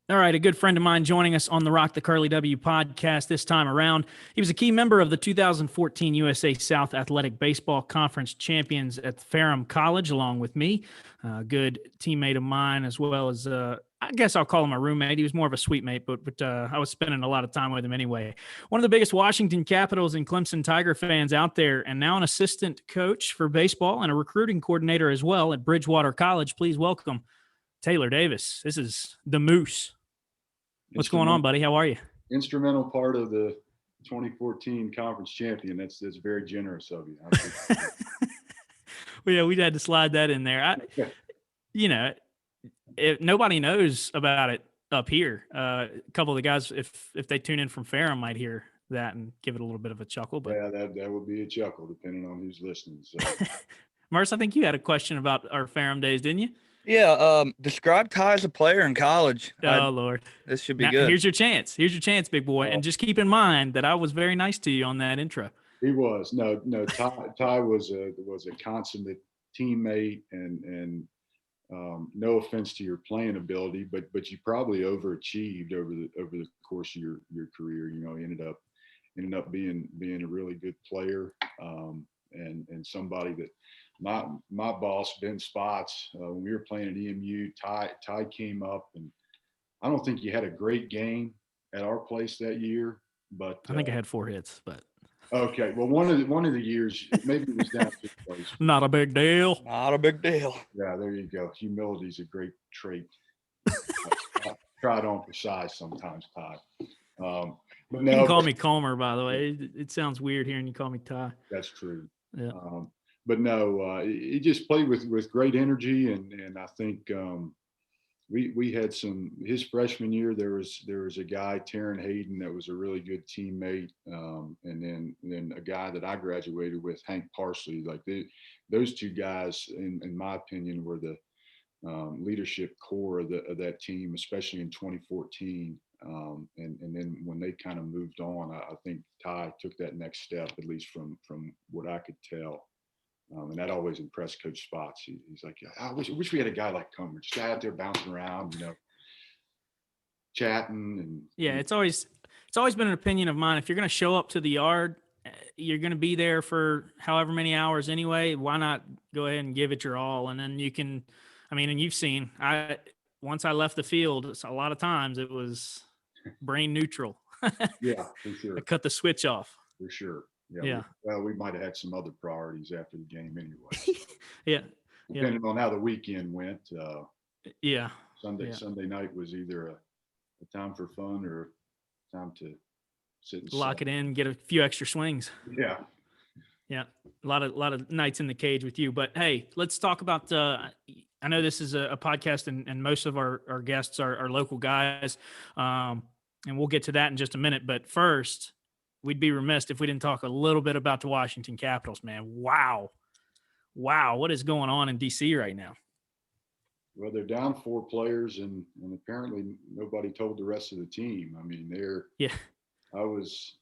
All right, a good friend of mine joining us on the Rock the Curly W podcast this time around. He was a key member of the 2014 USA South Athletic Baseball Conference champions at Ferrum College, along with me. A good teammate of mine, as well as, I guess I'll call him a roommate. He was more of a sweet mate, but I was spending a lot of time with him anyway. One of the biggest Washington Capitals and Clemson Tiger fans out there, and now an assistant coach for baseball and a recruiting coordinator as well at Bridgewater College. Please welcome Taylor Davis. This is the Moose. What's going on, buddy? How are you? Instrumental part of the 2014 conference champion. That's very generous of you. Well, yeah, we had to slide that in there. Nobody knows about it up here. A couple of the guys, if they tune in from Ferrum, might hear that and give it a little bit of a chuckle. But yeah, that would be a chuckle depending on who's listening. So. Mars, I think you had a question about our Ferrum days, didn't you? Yeah. Describe Ty as a player in college. Oh, Lord. This should be now, good. Here's your chance. Here's your chance, big boy. And just keep in mind that I was very nice to you on that intro. He was. No. Ty was a consummate teammate, and no offense to your playing ability, but you probably overachieved over the course of your career. You know, he ended up being a really good player, and somebody that my boss, Ben Spots, when we were playing at EMU, Ty came up, and I don't think you had a great game at our place that year, but I think I had 4 hits, but okay. Well, one of the years, maybe it was down to place. Not a big deal. Not a big deal. Yeah, there you go. Humility is a great trait. Try it on for size sometimes, Ty. But no, you can call me Comer, by the way. It sounds weird hearing you call me Ty. That's true. Yeah. But no, he just played with great energy, and I think we had his freshman year. There was a guy, Taryn Hayden, that was a really good teammate, and then a guy that I graduated with, Hank Parsley. Like those two guys, in my opinion, were the leadership core of that team, especially in 2014. And then when they kind of moved on, I think Ty took that next step, at least from what I could tell. And that always impressed Coach Spots. He's like, I wish we had a guy like Comer, just guy out there bouncing around, chatting. And yeah, it's always been an opinion of mine. If you're going to show up to the yard, you're going to be there for however many hours anyway. Why not go ahead and give it your all? And then you can, and you've seen, once I left the field, a lot of times it was brain neutral. Yeah, for sure. I cut the switch off. For sure. Yeah. We might have had some other priorities after the game anyway. Yeah. Depending on how the weekend went. Yeah. Sunday night was either a time for fun or a time to sit and lock it in, get a few extra swings. Yeah. Yeah. A lot of nights in the cage with you. But hey, let's talk about I know this is a podcast and most of our guests are local guys. And we'll get to that in just a minute. But first, we'd be remiss if we didn't talk a little bit about the Washington Capitals, man. Wow. What is going on in DC right now? Well, they're down 4 players, and apparently nobody told the rest of the team. I was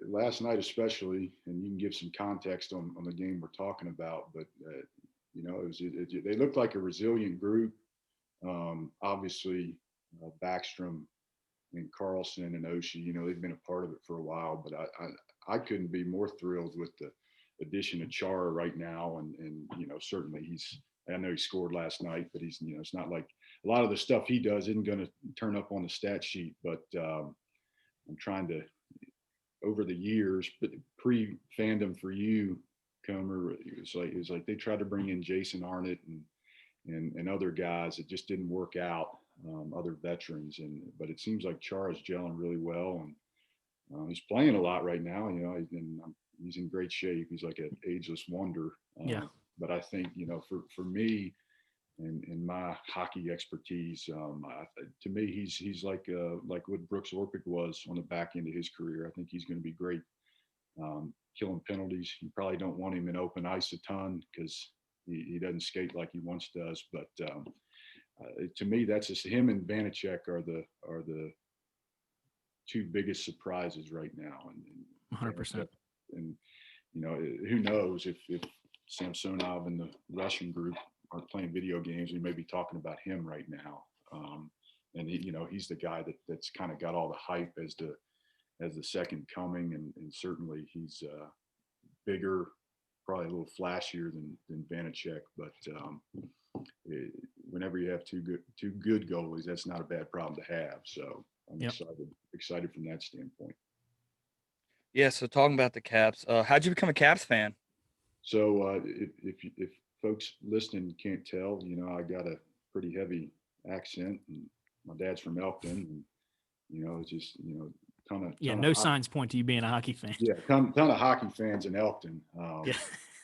last night especially, and you can give some context on the game we're talking about, but they looked like a resilient group. Obviously, Backstrom and Carlson and Oshie, they've been a part of it for a while, but I couldn't be more thrilled with the addition of Chara right now. And certainly I know he scored last night, but he's, it's not like a lot of the stuff he does isn't going to turn up on the stat sheet, but I'm trying to, over the years, but pre-fandom for you, Comer, it was like they tried to bring in Jason Arnott and other guys. It just didn't work out. Other veterans, but it seems like Chara's gelling really well, and he's playing a lot right now. He's in great shape. He's like an ageless wonder. Yeah. But I think for me and my hockey expertise, to me he's like what Brooks Orpik was on the back end of his career. I think he's going to be great killing penalties. You probably don't want him in open ice a ton because he doesn't skate like he once does, but. To me, that's just him and Vanacek are the 2 biggest surprises right now. And 100%. And who knows if Samsonov and the Russian group are playing video games, we may be talking about him right now. And he's the guy that's kind of got all the hype as the second coming, and certainly he's bigger, probably a little flashier than Vanacek. But whenever you have two good goalies, that's not a bad problem to have. So I'm excited from that standpoint. Yeah. So talking about the Caps, how'd you become a Caps fan? So if folks listening can't tell, I got a pretty heavy accent, and my dad's from Elkton, and it's just ton no signs point to you being a hockey fan. Yeah, ton of hockey fans in Elkton. Yeah.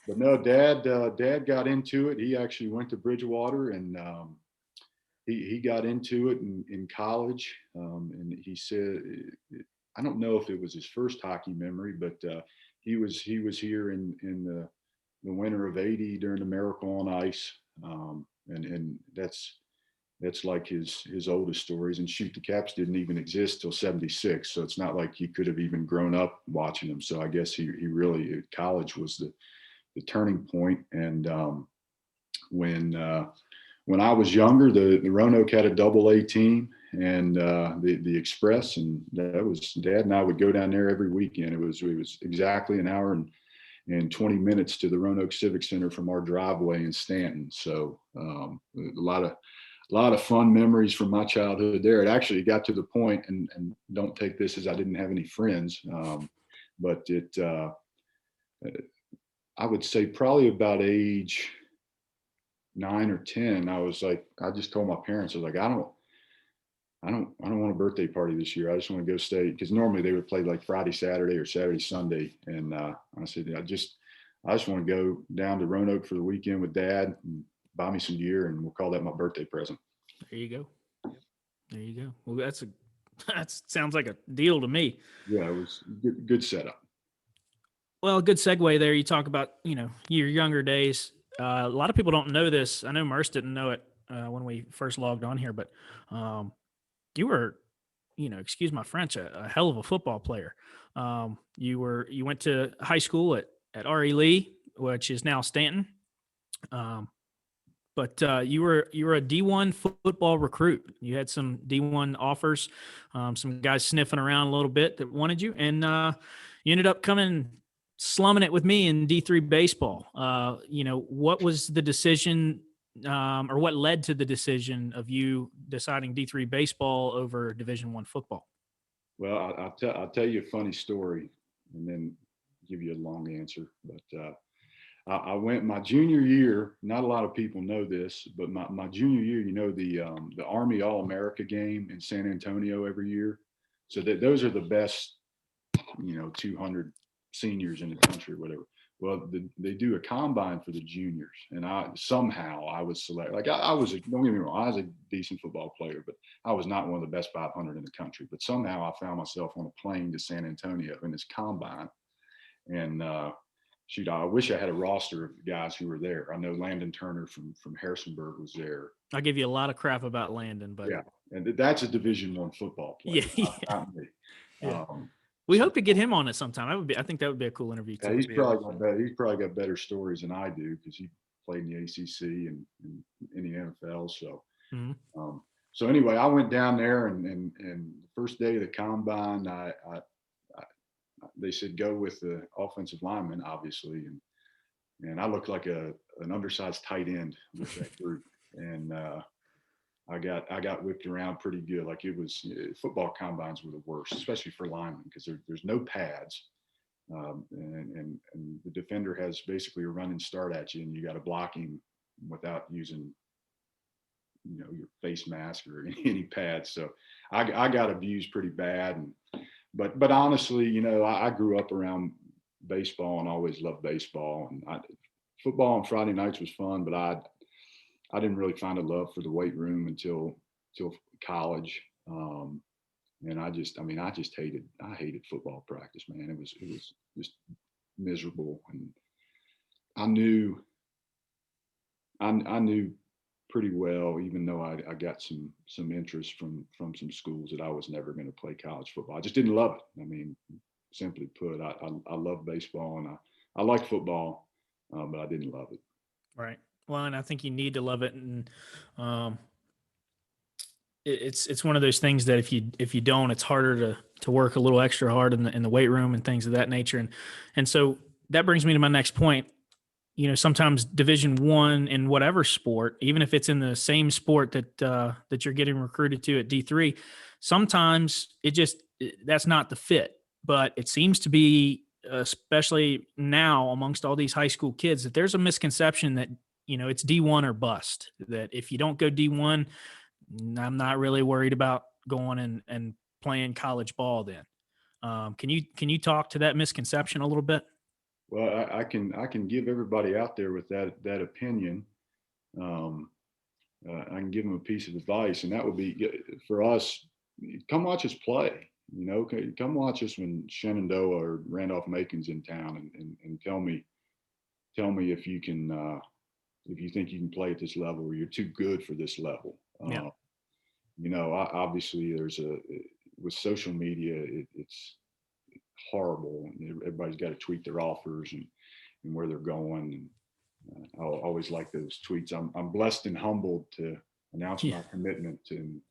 But no, Dad got into it. He actually went to Bridgewater, and he got into it in college. And he said, I don't know if it was his first hockey memory, but he was here in the winter of '80 during the Miracle on Ice, and that's like his oldest stories. And shoot, the Caps didn't even exist till '76, so it's not like he could have even grown up watching them. So I guess he really, college was the turning point. And when I was younger, the Roanoke had a double-A team, and the Express, and that was Dad and I would go down there every weekend. It was exactly an hour and 20 minutes to the Roanoke Civic Center from our driveway in Stanton. So a lot of fun memories from my childhood there. It actually got to the point, and don't take this as I didn't have any friends, but I would say probably about age 9 or 10, I just told my parents, I was like, I don't want a birthday party this year. I just want to go stay, because normally they would play like Friday, Saturday, or Saturday, Sunday. And I said, I just want to go down to Roanoke for the weekend with Dad and buy me some gear, and we'll call that my birthday present. There you go. There you go. Well, that sounds like a deal to me. Yeah, it was good setup. Well, a good segue there. You talk about, your younger days. A lot of people don't know this. I know Merce didn't know it when we first logged on here, but you were, excuse my French, a hell of a football player. You went to high school at R.E. Lee, which is now Stanton. But you were a D1 football recruit. You had some D1 offers, some guys sniffing around a little bit that wanted you, and you ended up slumming it with me in D3 baseball. What was the decision, or what led to the decision of you deciding D3 baseball over Division I football? Well, I'll tell you a funny story, and then give you a long answer. But I went my junior year. Not a lot of people know this, but my junior year, the Army All-America game in San Antonio every year. So those are the best, 200 seniors in the country or whatever. Well, they do a combine for the juniors, and I was selected. Like don't get me wrong, I was a decent football player, but I was not one of the best 500 in the country. But somehow I found myself on a plane to San Antonio in this combine, and shoot, I wish I had a roster of guys who were there. I know Landon Turner from Harrisonburg was there. I'll give you a lot of crap about Landon, but yeah, and that's a Division I football player. Yeah. Not me. Yeah. We hope to get him on it sometime. I think that would be a cool interview too. Yeah, he's probably got better stories than I do, because he played in the ACC and in the NFL. So, so anyway, I went down there, and the first day of the combine, they said go with the offensive lineman, obviously, and I looked like an undersized tight end with that group, and I got whipped around pretty good. Like, it was, football combines were the worst, especially for linemen, because there's no pads, and the defender has basically a running start at you, and you got to block him without using your face mask or any pads. So I got abused pretty bad, but honestly, I grew up around baseball and always loved baseball, and football on Friday nights was fun, but I didn't really find a love for the weight room until college. And I hated football practice, man. It was just miserable. And I knew pretty well, even though I got some interest from some schools, that I was never going to play college football. I just didn't love it. I mean, simply put, I love baseball, and I like football, but I didn't love it. Right. Well, and I think you need to love it. And um, it's one of those things that if you don't, it's harder to work a little extra hard in the weight room and things of that nature. And so that brings me to my next point. You know, sometimes Division I in whatever sport, even if it's in the same sport that you're getting recruited to at D3, sometimes that's not the fit. But it seems to be, especially now amongst all these high school kids, that there's a misconception that, you know, it's D1 or bust. That if you don't go D1, I'm not really worried about going and playing college ball then. Can you talk to that misconception a little bit? Well, I can give everybody out there with that opinion. Um, I can give them a piece of advice, and that would be for us. Come watch us play. You know, come watch us when Shenandoah or Randolph Macon's in town, and tell me if you can if you think you can play at this level or you're too good for this level. Yeah. You know, obviously with social media, it's horrible. Everybody's got to tweet their offers and where they're going. And I always like those tweets. I'm blessed and humbled to announce my commitment and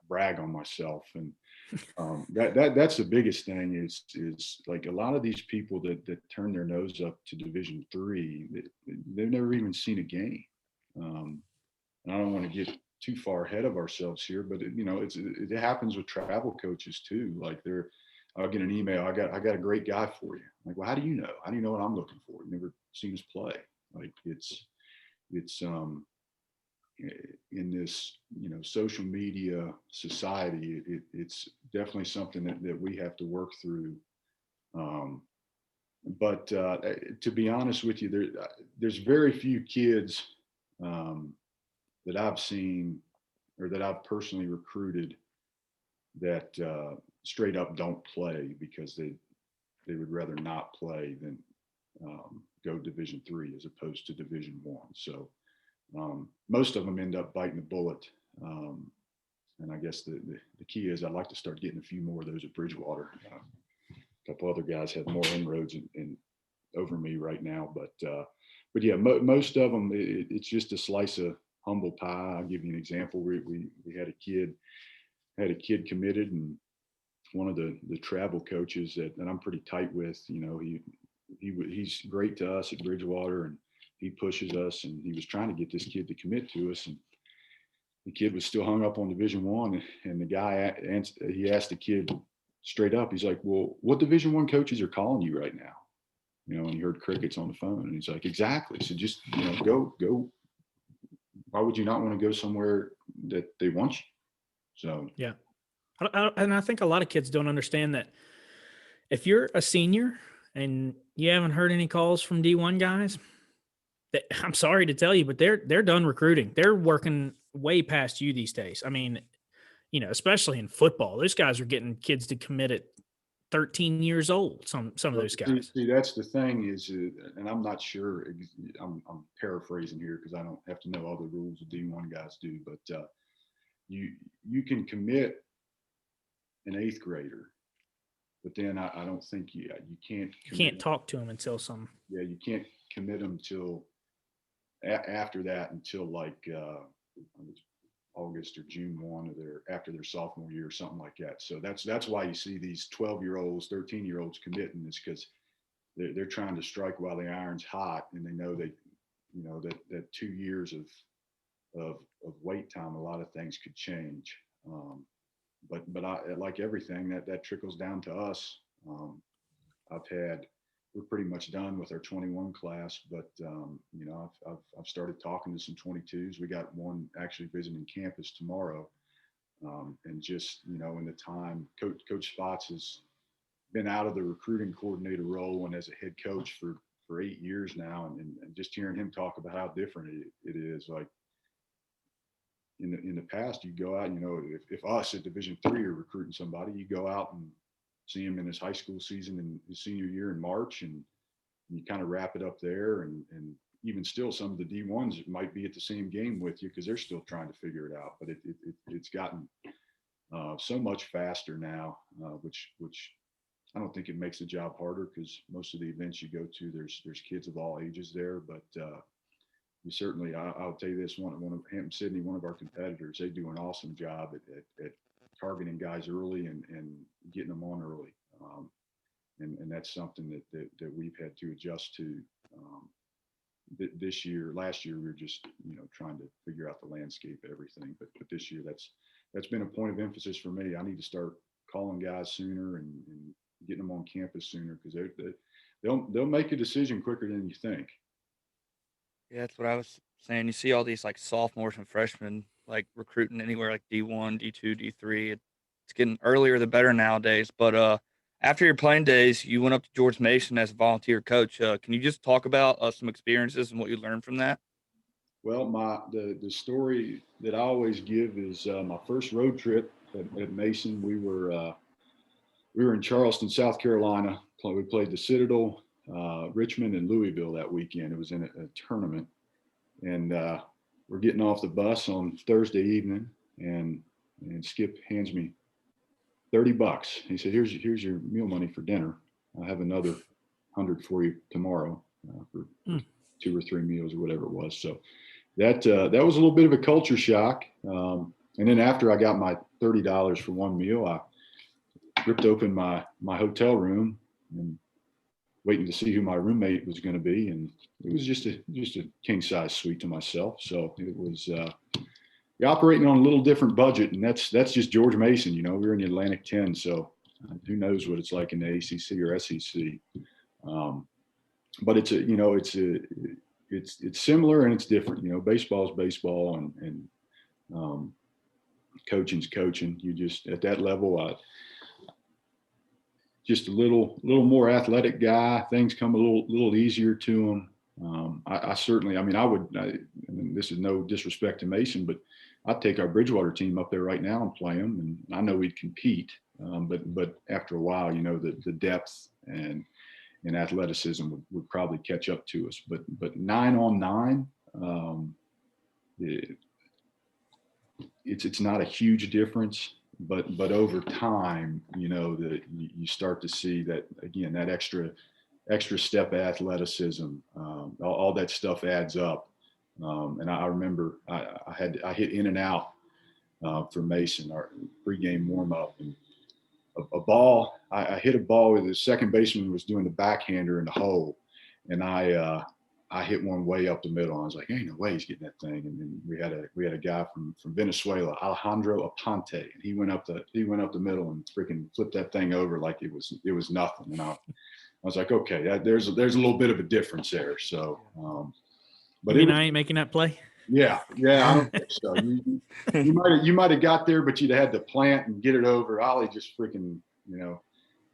brag on myself. And that's the biggest thing is like a lot of these people that turn their nose up to Division III, they've never even seen a game. And I don't want to get too far ahead of ourselves here, but it happens with travel coaches too. Like I'll get an email. I got a great guy for you. I'm like, well, how do you know? How do you know what I'm looking for? You've never seen us play. Like it's in this social media society, it's definitely something that we have to work through. But to be honest with you, there's very few kids that I've seen or that I've personally recruited that straight up don't play because they would rather not play than go Division III as opposed to Division I. So most of them end up biting the bullet. And I guess the key is I'd like to start getting a few more of those at Bridgewater. A couple other guys have more inroads in over me right now, but yeah, most of them it's just a slice of humble pie. I'll give you an example. We had a kid committed, and one of the travel coaches that I'm pretty tight with, he's great to us at Bridgewater, and he pushes us, and he was trying to get this kid to commit to us, and the kid was still hung up on Division I, and the guy he asked the kid straight up. He's like, "Well, what Division I coaches are calling you right now?" And he heard crickets on the phone, and he's like, "Exactly. So just go. Why would you not want to go somewhere that they want you?" So Yeah. And I think a lot of kids don't understand that if you're a senior and you haven't heard any calls from D1 guys, I'm sorry to tell you, but they're done recruiting. They're working way past you these days. I mean, especially in football, those guys are getting kids to commit at 13 years old. Some of those guys. See, that's the thing is, and I'm not sure. I'm paraphrasing here because I don't have to know all the rules the D1 guys do, but you can commit an 8th grader, but then I don't think you can't talk to them until some. Yeah, you can't commit them till after that until like August or June 1 after their sophomore year or something like that. So that's why you see these 12-year-olds, 13-year-olds committing, is because they're trying to strike while the iron's hot, and they know that 2 years of wait time, a lot of things could change. But I, like everything, that trickles down to us. We're pretty much done with our 21 class, but I've started talking to some 22s. We got one actually visiting campus tomorrow, and just in the time, Coach Spots has been out of the recruiting coordinator role and as a head coach for 8 years now, and just hearing him talk about how different it is. Like in the past, you go out, if us at Division III are recruiting somebody, you go out and see him in his high school season and his senior year in March, and you kind of wrap it up there. And even still, some of the D1s might be at the same game with you because they're still trying to figure it out. But it's gotten so much faster now, which I don't think it makes the job harder because most of the events you go to, there's kids of all ages there. But we certainly, I'll tell you this, one of Hampton Sydney, one of our competitors, they do an awesome job at targeting guys early and getting them on early. And that's something that we've had to adjust to. This year, last year, we were just, trying to figure out the landscape of everything. But this year, that's been a point of emphasis for me. I need to start calling guys sooner and getting them on campus sooner, because they'll make a decision quicker than you think. Yeah, that's what I was saying. You see all these like sophomores and freshmen like recruiting anywhere like D1, D2, D3. It's getting earlier the better nowadays. But after your playing days, you went up to George Mason as a volunteer coach. Can you just talk about some experiences and what you learned from that? Well, the story that I always give is my first road trip at Mason. We were in Charleston, South Carolina. We played the Citadel, Richmond, and Louisville that weekend. It was in a tournament, and we're getting off the bus on Thursday evening, and Skip hands me $30. He said, "Here's your meal money for dinner. I have another 100 for you tomorrow for 2 or 3 meals or whatever it was." So that was a little bit of a culture shock. And then after I got my $30 for one meal, I ripped open my hotel room and waiting to see who my roommate was going to be, and it was just a king size suite to myself. So it was you're operating on a little different budget, and that's just George Mason. We're in the Atlantic 10, so who knows what it's like in the ACC or SEC. But it's similar and it's different. Baseball is baseball, and coaching's coaching. You just at that level, just a little more athletic guy. Things come a little easier to him. I certainly, this is no disrespect to Mason, but I'd take our Bridgewater team up there right now and play them, and I know we'd compete. But after a while, the depth and athleticism would probably catch up to us. But 9-on-9, it's not a huge difference. But over time, that you start to see that, again, that extra step of athleticism, all that stuff adds up. And I remember I hit in and out for Mason, our pregame warm up, and a ball. I hit a ball where the second baseman was doing the backhander in the hole, and I hit one way up the middle. I was like, ain't no way he's getting that thing. And then we had a guy from Venezuela, Alejandro Aponte, and he went up the middle and freaking flipped that thing over like it was nothing. And I was like, okay, there's a little bit of a difference there. So, but I ain't making that play. Yeah, I don't think so. You might have got there, but you'd have had to plant and get it over. Ollie just freaking,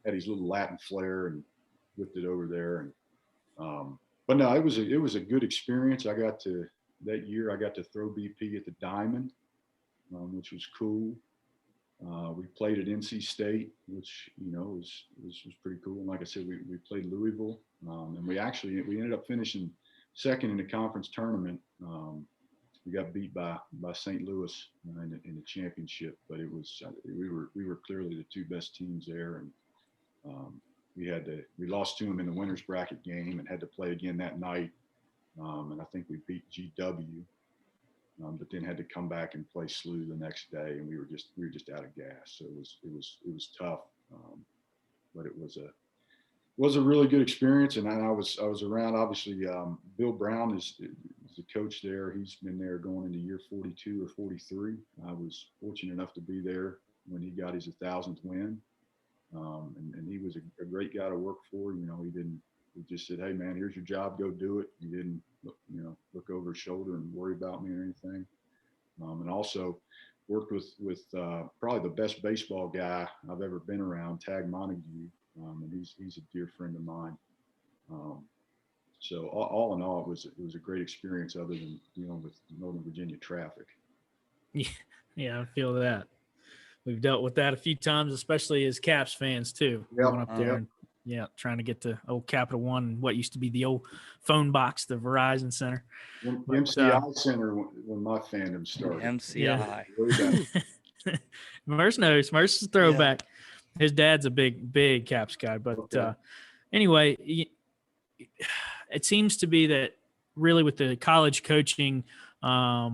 had his little Latin flair and whipped it over there. And but no, it was a good experience. That year I got to throw BP at the Diamond, which was cool. We played at NC State, which was pretty cool. And like I said, we played Louisville, and we ended up finishing second in the conference tournament. We got beat by St. Louis in the championship, but we were clearly the two best teams there, and we lost to them in the winners bracket game and had to play again that night. And I think we beat GW, but then had to come back and play SLU the next day, and we were just out of gas. So it was tough, but it was a really good experience. And I was around, obviously. Bill Brown is the coach there. He's been there going into year 42 or 43. I was fortunate enough to be there when he got his 1,000th win. And he was a great guy to work for. He just said, "Hey man, here's your job, go do it." He didn't look over his shoulder and worry about me or anything. And also worked with probably the best baseball guy I've ever been around, Tag Montague. And he's a dear friend of mine. So all in all, it was a great experience, other than dealing with Northern Virginia traffic. Yeah, I feel that. We've dealt with that a few times, especially as Caps fans too. Yep. Going up there and trying to get to old Capital One, what used to be the old phone box, the Verizon Center. MCI Center when my fandom started. MCI. Yeah. Merce knows. Merce is a throwback. Yeah. His dad's a big Caps guy. But anyway, it seems to be that really with the college coaching, I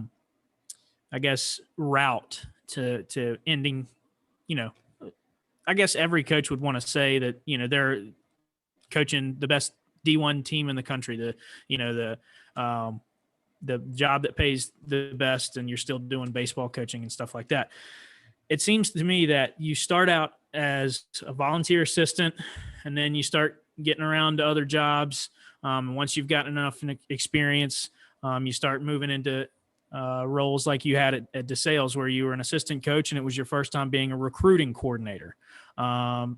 guess, route to ending, you know, I guess every coach would want to say that, they're coaching the best D1 team in the country, the job that pays the best, and you're still doing baseball coaching and stuff like that. It seems to me that you start out as a volunteer assistant, and then you start getting around to other jobs. Once you've gotten enough experience, you start moving into roles like you had at DeSales, where you were an assistant coach and it was your first time being a recruiting coordinator. That's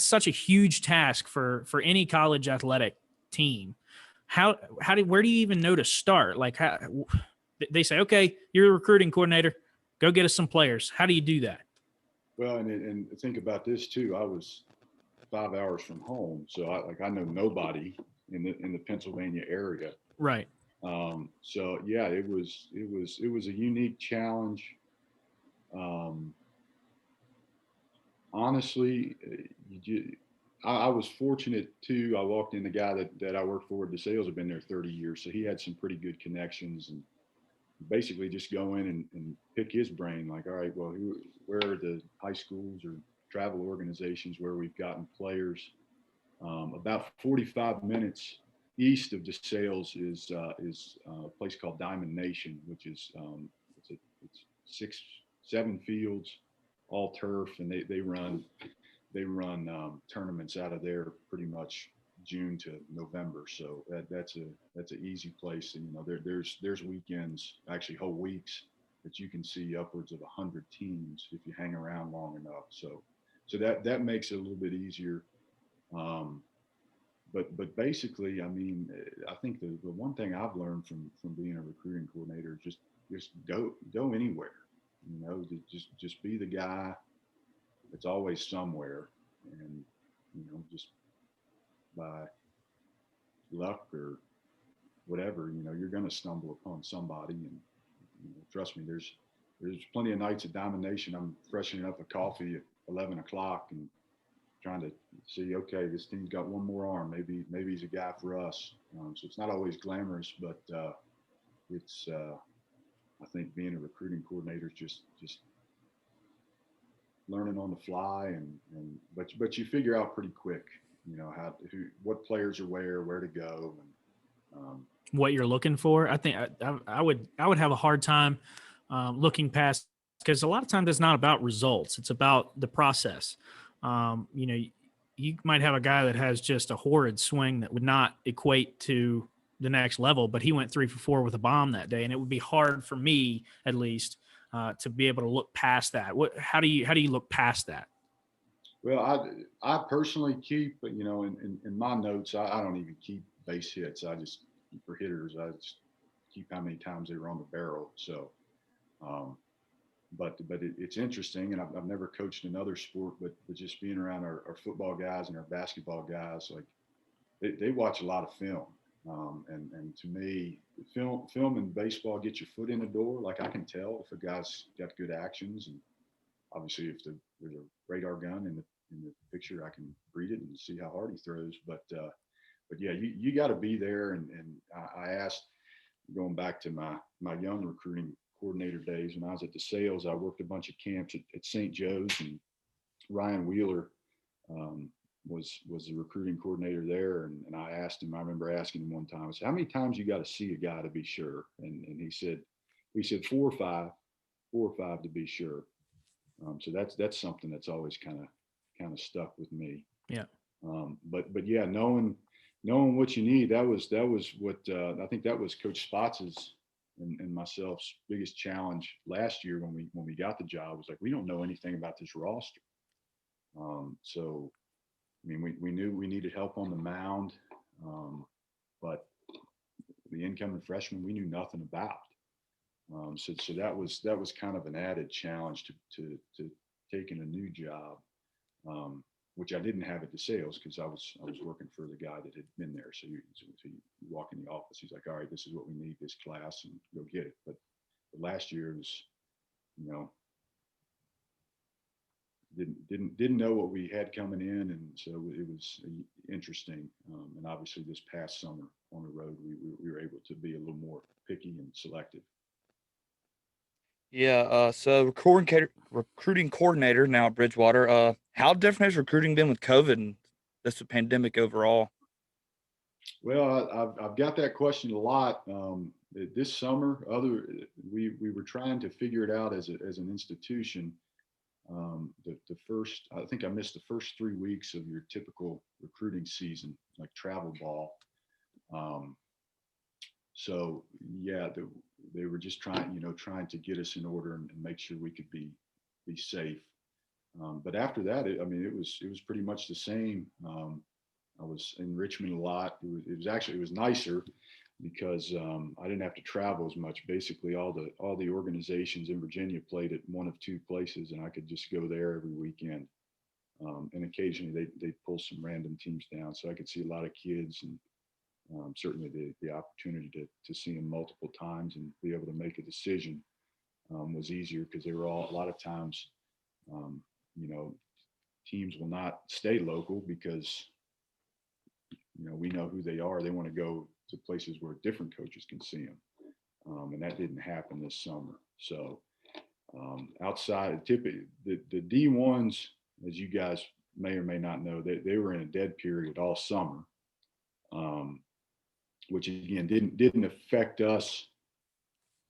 such a huge task for any college athletic team. Where do you even know to start? Like, they say, okay, you're a recruiting coordinator, go get us some players. How do you do that? Well, and think about this too. I was 5 hours from home, so I know nobody in the Pennsylvania area. Right. So yeah, it was a unique challenge. Honestly, I was fortunate too. I walked in, the guy that I worked for at DeSales had been there 30 years, so he had some pretty good connections, and basically just go in and pick his brain. Like, all right, well, where are the high schools or travel organizations where we've gotten players? About 45 minutes east of DeSales is a place called Diamond Nation, which is it's 6-7 fields, all turf, and they run tournaments out of there pretty much June to November. So that's an easy place. And there's weekends, actually whole weeks, that you can see upwards of 100 teams if you hang around long enough. So that makes it a little bit easier. But basically, I mean, I think the one thing I've learned from being a recruiting coordinator is just go anywhere. Just be the guy that's always somewhere, and just by luck or whatever, you're going to stumble upon somebody. And trust me, there's plenty of nights at Diamond Nation I'm freshening up a coffee at 11 o'clock and trying to see, okay, this team's got one more arm. Maybe he's a guy for us. So it's not always glamorous, but it's I think being a recruiting coordinator is just learning on the fly, but you figure out pretty quick, what players are where to go, and what you're looking for. I think I would have a hard time looking past, because a lot of times it's not about results. It's about the process. You might have a guy that has just a horrid swing that would not equate to the next level, but he went 3 for 4 with a bomb that day. And it would be hard for me, at least, to be able to look past that. How do you look past that? Well, I personally keep, in my notes, I don't even keep base hits. I just, for hitters, I just keep how many times they were on the barrel. So, but it's interesting, and I've never coached another sport, but just being around our football guys and our basketball guys, like they watch a lot of film. And to me, film and baseball get your foot in the door. Like, I can tell if a guy's got good actions, and obviously if there's a radar gun in the picture, I can read it and see how hard he throws. But yeah, you got to be there. And I asked, going back to my young recruiting coordinator days when I was at DeSales, I worked a bunch of camps at St. Joe's, and Ryan Wheeler was the recruiting coordinator there. And I asked him, I remember asking him one time, I said, how many times you got to see a guy to be sure? And he said 4 or 5 to be sure. So that's something that's always kind of stuck with me. Yeah. But yeah, knowing what you need, that was what I think that was Coach Spotz's and myself's biggest challenge last year when we got the job. Was like, we don't know anything about this roster. So I mean, we knew we needed help on the mound, but the incoming freshmen we knew nothing about. So that was kind of an added challenge to taking a new job, which I didn't have at DeSales, because I was working for the guy that had been there. So you walk in the office, he's like, all right, this is what we need, this class, and go get it. But last year was, didn't know what we had coming in, and so it was interesting. And obviously, this past summer on the road, we were able to be a little more picky and selective. Yeah. So recruiting coordinator now at Bridgewater. How different has recruiting been with COVID and this pandemic overall? Well, I've got that question a lot. This summer, we were trying to figure it out as an institution. The first, I think I missed the first 3 weeks of your typical recruiting season, like travel ball. So yeah, they were just trying to get us in order and make sure we could be safe. But after that, it was pretty much the same. I was in Richmond a lot. It was nicer because I didn't have to travel as much. Basically, all the organizations in Virginia played at one of two places, and I could just go there every weekend. And occasionally they'd pull some random teams down, so I could see a lot of kids, and certainly the opportunity to see them multiple times and be able to make a decision was easier because they were all a lot of times, you know, teams will not stay local because we know who they are. They want to go to places where different coaches can see them. And that didn't happen this summer. So outside, typically the D1s, as you guys may or may not know, they were in a dead period all summer, which again didn't affect us.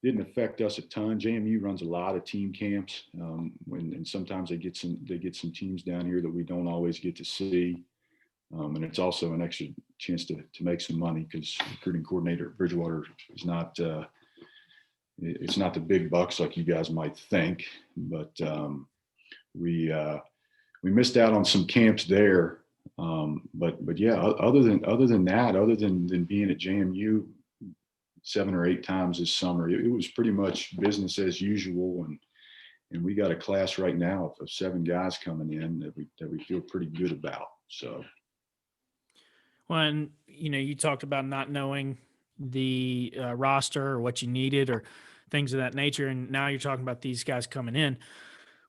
Didn't affect us a ton. JMU runs a lot of team camps, and sometimes they get some teams down here that we don't always get to see. And it's also an extra chance to make some money because recruiting coordinator at Bridgewater is not it's not the big bucks like you guys might think. But we missed out on some camps there. But yeah, other than that, other than being at JMU 7 or 8 times this summer, it was pretty much business as usual. And we got a class right now of 7 guys coming in that we feel pretty good about. So. Well, and you talked about not knowing the roster or what you needed or things of that nature, and now you're talking about these guys coming in.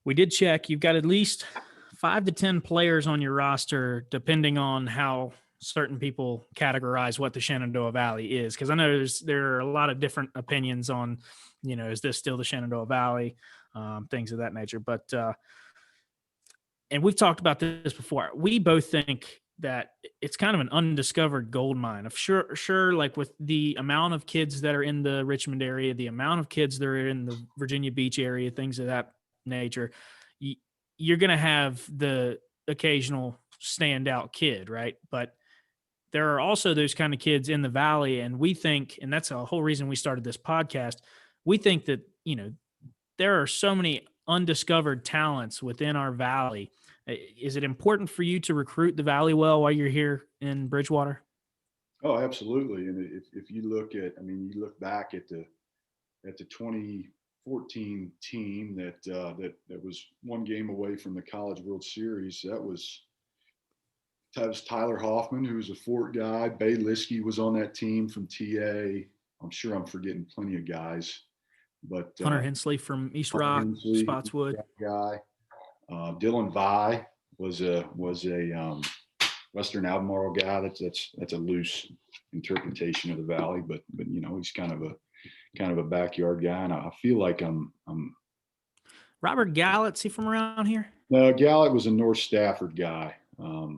We did check. You've got at least 5 to 10 players on your roster, depending on how certain people categorize what the Shenandoah Valley is. Because I know there are a lot of different opinions on, is this still the Shenandoah Valley, things of that nature. But and we've talked about this before. We both think that it's kind of an undiscovered gold mine of sure, like with the amount of kids that are in the Richmond area, the amount of kids that are in the Virginia Beach area, things of that nature, you're going to have the occasional standout kid, right? But there are also those kind of kids in the Valley. And we think, and that's a whole reason we started this podcast. We think that, there are so many undiscovered talents within our Valley. Is it important for you to recruit the Valley well while you're here in Bridgewater? Oh, absolutely. And if you look you look back at the 2014 team that was one game away from the College World Series. That was Tyler Hoffman, who was a Fort guy. Bay Liskey was on that team from TA. I'm sure I'm forgetting plenty of guys, but Hunter Hensley from East Rock, Spotswood guy. Dylan Vi was a Western Albemarle guy. That's a loose interpretation of the Valley, but he's kind of a backyard guy, and I feel like I'm. Robert Gallett's he from around here? No, Gallett was a North Stafford guy.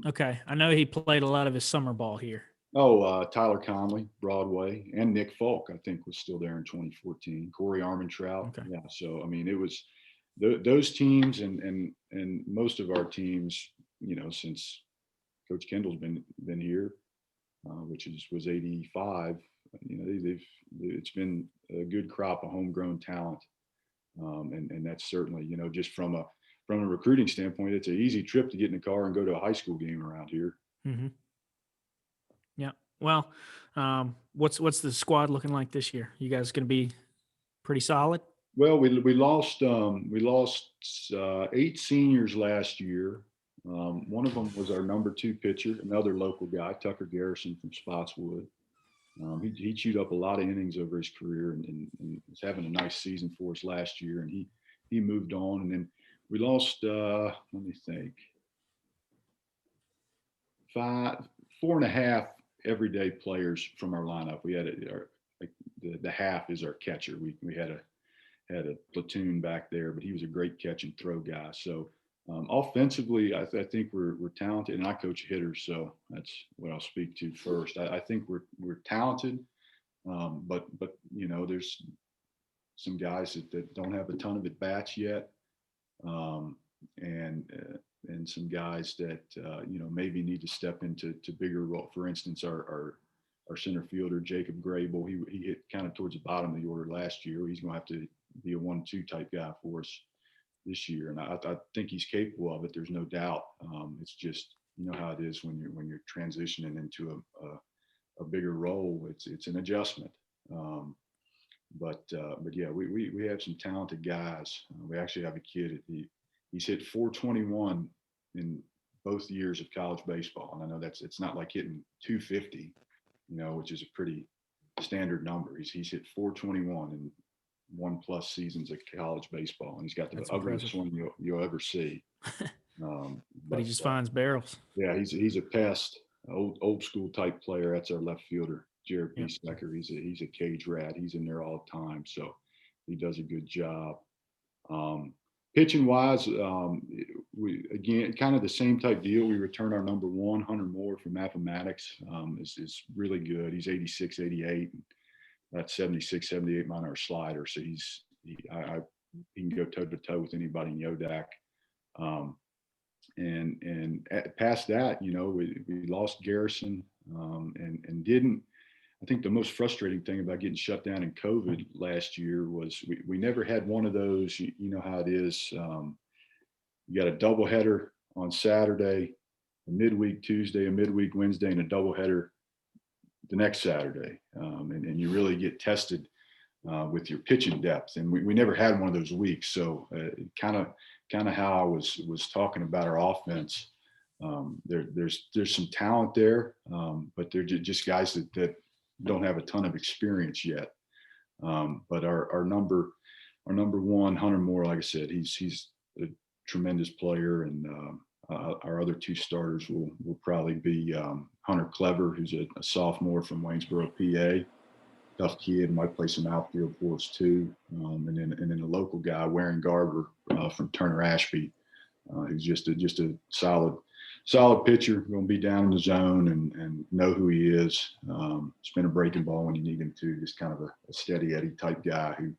Okay, I know he played a lot of his summer ball here. Tyler Conley, Broadway, and Nick Falk, I think, was still there in 2014. Corey Armentrout. Okay. Yeah. So, it was those teams and most of our teams, since Coach Kendall's been here, which was 85, it's been a good crop of homegrown talent. And that's certainly, just from a recruiting standpoint, it's an easy trip to get in the car and go to a high school game around here. Mm-hmm. Yeah. Well, what's the squad looking like this year? You guys going to be pretty solid? Well, we lost 8 seniors last year. One of them was our number 2 pitcher, another local guy, Tucker Garrison from Spotswood. He chewed up a lot of innings over his career and was having a nice season for us last year, and he moved on. And then We lost, let me think, 4.5 everyday players from our lineup. We had the half is our catcher. We had a platoon back there, but he was a great catch and throw guy. So offensively, I think we're talented, and I coach hitters, so that's what I'll speak to first. I think we're talented, but there's some guys that don't have a ton of at bats yet, and some guys that maybe need to step into bigger role. For instance, our center fielder Jacob Grable, he hit kind of towards the bottom of the order last year. He's going to have to be a 1-2 type guy for us this year, and I think he's capable of it. There's no doubt. It's just how it is when you're transitioning into a bigger role. It's an adjustment. But yeah, we have some talented guys. We actually have a kid. He's hit 421 in both years of college baseball, and I know it's not like hitting 250, which is a pretty standard number. He's hit 421 in 1+ seasons of college baseball, and he's got the ugliest swing you'll ever see. But he just finds barrels. Yeah, he's a pest, old school type player. That's our left fielder, Jared Beesnecker. He's a cage rat. He's in there all the time, so he does a good job. Pitching wise, we again kind of the same type deal. We return our number one, Hunter Moore from mathematics. Is really good. He's 86, 88. That's 76, 78 mile an hour slider. So he can go toe to toe with anybody in Yodak. And past that, we lost Garrison and didn't. I think the most frustrating thing about getting shut down in COVID last year was we never had one of those. You know how it is. You got a doubleheader on Saturday, a midweek Tuesday, a midweek Wednesday, and a doubleheader the next Saturday. And you really get tested with your pitching depth. And we never had one of those weeks. So kind of how I was talking about our offense. There's some talent there, but they're just guys that don't have a ton of experience yet. But our number one, Hunter Moore, like I said, he's a tremendous player, and our other two starters will probably be Hunter Clever, who's a sophomore from Waynesboro, PA, tough kid, might play some outfield for us too, and then a local guy, Warren Garber from Turner Ashby, who's just a solid pitcher, going to be down in the zone and know who he is. Spin a breaking ball when you need him to. Just kind of a steady Eddie type guy who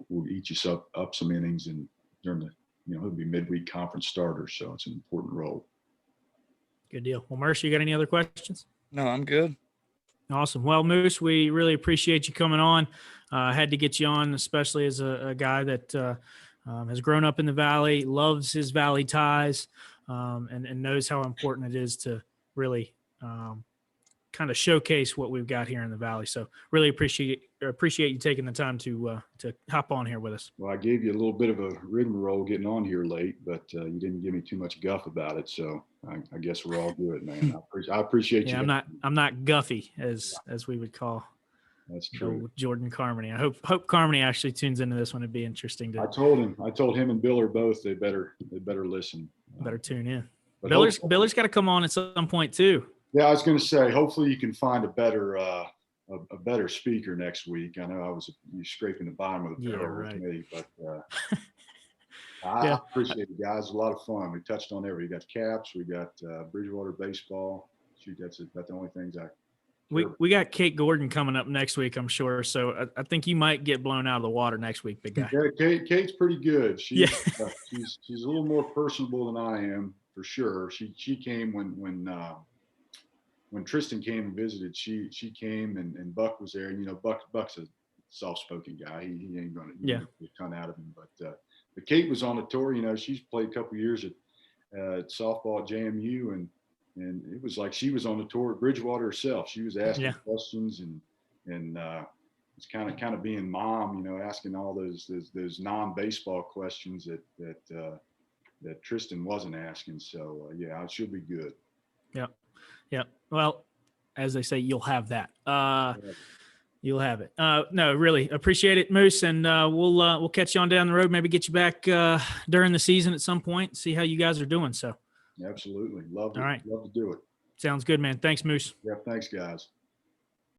will eat you up some innings, and during the he'll be midweek conference starter, so it's an important role. Good deal. Well, Mercer, you got any other questions? No, I'm good. Awesome. Well, Moose, we really appreciate you coming on. I had to get you on, especially as a guy that has grown up in the Valley, loves his Valley ties, and knows how important it is to really kind of showcase what we've got here in the Valley. So really appreciate you taking the time to hop on here with us. Well, I gave you a little bit of a rigmarole getting on here late, but you didn't give me too much guff about it. So I guess we're all good, man. I appreciate you. Yeah, I'm not guffy as we would call. That's true. Jordan Carmody. I hope Carmody actually tunes into this one. It'd be interesting to. I told him and Bill are both. They better listen. Better tune in. Biller's got to come on at some point too. Yeah, I was going to say, hopefully you can find a better speaker next week. I know you scraping the bottom of the barrel with me, but I appreciate it, guys. A lot of fun. We touched on everything. We got Caps, we got Bridgewater baseball. Shoot, that's the only things we got Kate Gordon coming up next week, I'm sure. So I think you might get blown out of the water next week, big guy. Yeah, Kate's pretty good. She's a little more personable than I am, for sure. She came when Tristan came and visited. She came and Buck was there. And Buck's a soft-spoken guy. He ain't gonna get a ton out of him. But Kate was on the tour. She's played a couple years at softball at JMU, and it was like she was on the tour at Bridgewater herself. She was asking questions and it's kind of being mom, asking all those non-baseball questions that Tristan wasn't asking. So it should be good. Yeah. Well, as they say, you'll have that. You'll have it. No, really appreciate it, Moose, and we'll catch you on down the road. Maybe get you back during the season at some point. See how you guys are doing. So, Absolutely. Love All right. to do it. sounds good, man. Thanks, Moose. Yeah. Thanks, guys.